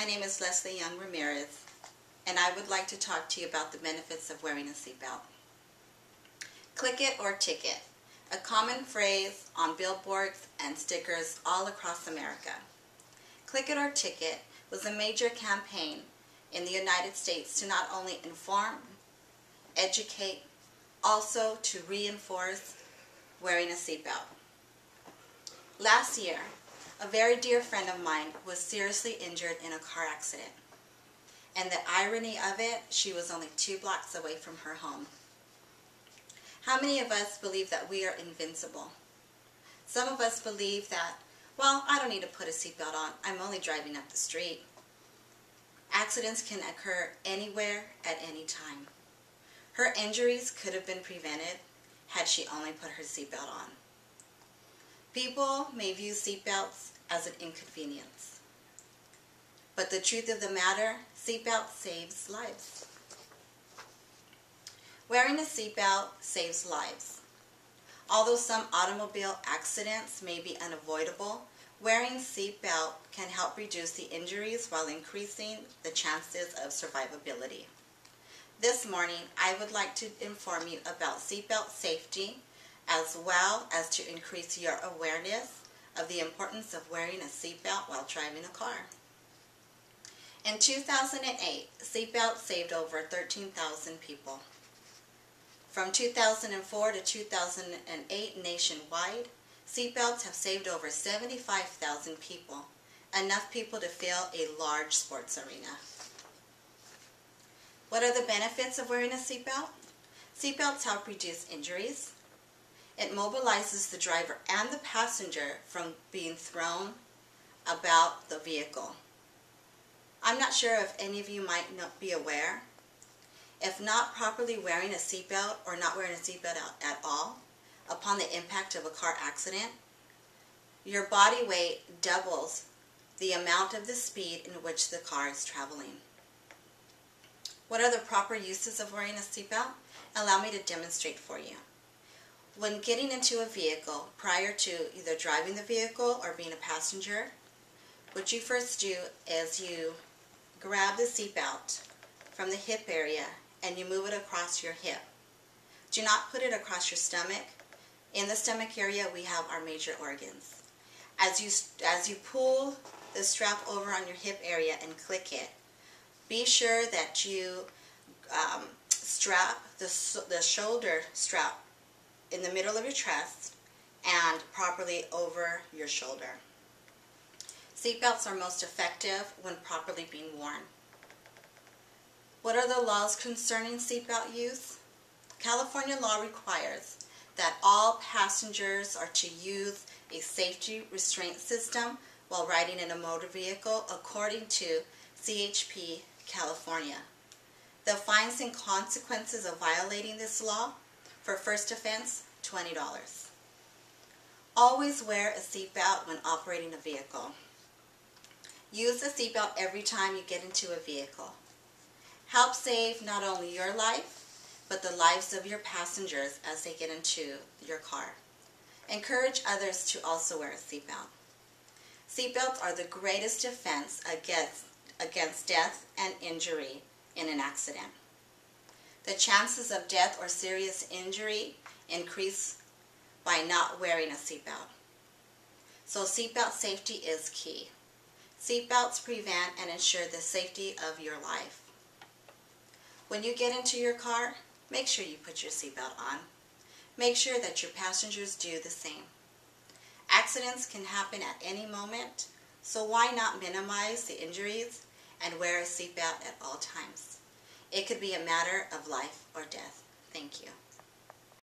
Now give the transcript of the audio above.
My name is Leslie Young Ramirez, and I would like to talk to you about the benefits of wearing a seatbelt. Click it or ticket, a common phrase on billboards and stickers all across America. Click it or ticket was a major campaign in the United States to not only inform, educate, also to reinforce wearing a seatbelt. Last year, a very dear friend of mine was seriously injured in a car accident. And the irony of it, she was only 2 blocks away from her home. How many of us believe that we are invincible? Some of us believe that, well, I don't need to put a seatbelt on. I'm only driving up the street. Accidents can occur anywhere at any time. Her injuries could have been prevented had she only put her seatbelt on. People may view seatbelts as an inconvenience. But the truth of the matter, seatbelt saves lives. Wearing a seatbelt saves lives. Although some automobile accidents may be unavoidable, wearing a seatbelt can help reduce the injuries while increasing the chances of survivability. This morning, I would like to inform you about seatbelt safety, as well as to increase your awareness of the importance of wearing a seatbelt while driving a car. In 2008, seatbelts saved over 13,000 people. From 2004 to 2008 nationwide, seatbelts have saved over 75,000 people, enough people to fill a large sports arena. What are the benefits of wearing a seatbelt? Seatbelts help reduce injuries. It mobilizes the driver and the passenger from being thrown about the vehicle. I'm not sure if any of you might not be aware. If not properly wearing a seatbelt or not wearing a seatbelt at all, upon the impact of a car accident, your body weight doubles the amount of the speed in which the car is traveling. What are the proper uses of wearing a seatbelt? Allow me to demonstrate for you. When getting into a vehicle, prior to either driving the vehicle or being a passenger, what you first do is you grab the seatbelt from the hip area and you move it across your hip. Do not put it across your stomach. In the stomach area, we have our major organs. As you pull the strap over on your hip area and click it, be sure that you strap the shoulder strap in the middle of your chest and properly over your shoulder. Seatbelts are most effective when properly being worn. What are the laws concerning seatbelt use? California law requires that all passengers are to use a safety restraint system while riding in a motor vehicle according to CHP California. The fines and consequences of violating this law: for first offense, $20. Always wear a seatbelt when operating a vehicle. Use a seatbelt every time you get into a vehicle. Help save not only your life, but the lives of your passengers as they get into your car. Encourage others to also wear a seatbelt. Seatbelts are the greatest defense against death and injury in an accident. The chances of death or serious injury increase by not wearing a seatbelt. So seatbelt safety is key. Seatbelts prevent and ensure the safety of your life. When you get into your car, make sure you put your seatbelt on. Make sure that your passengers do the same. Accidents can happen at any moment, so why not minimize the injuries and wear a seatbelt at all times? It could be a matter of life or death. Thank you.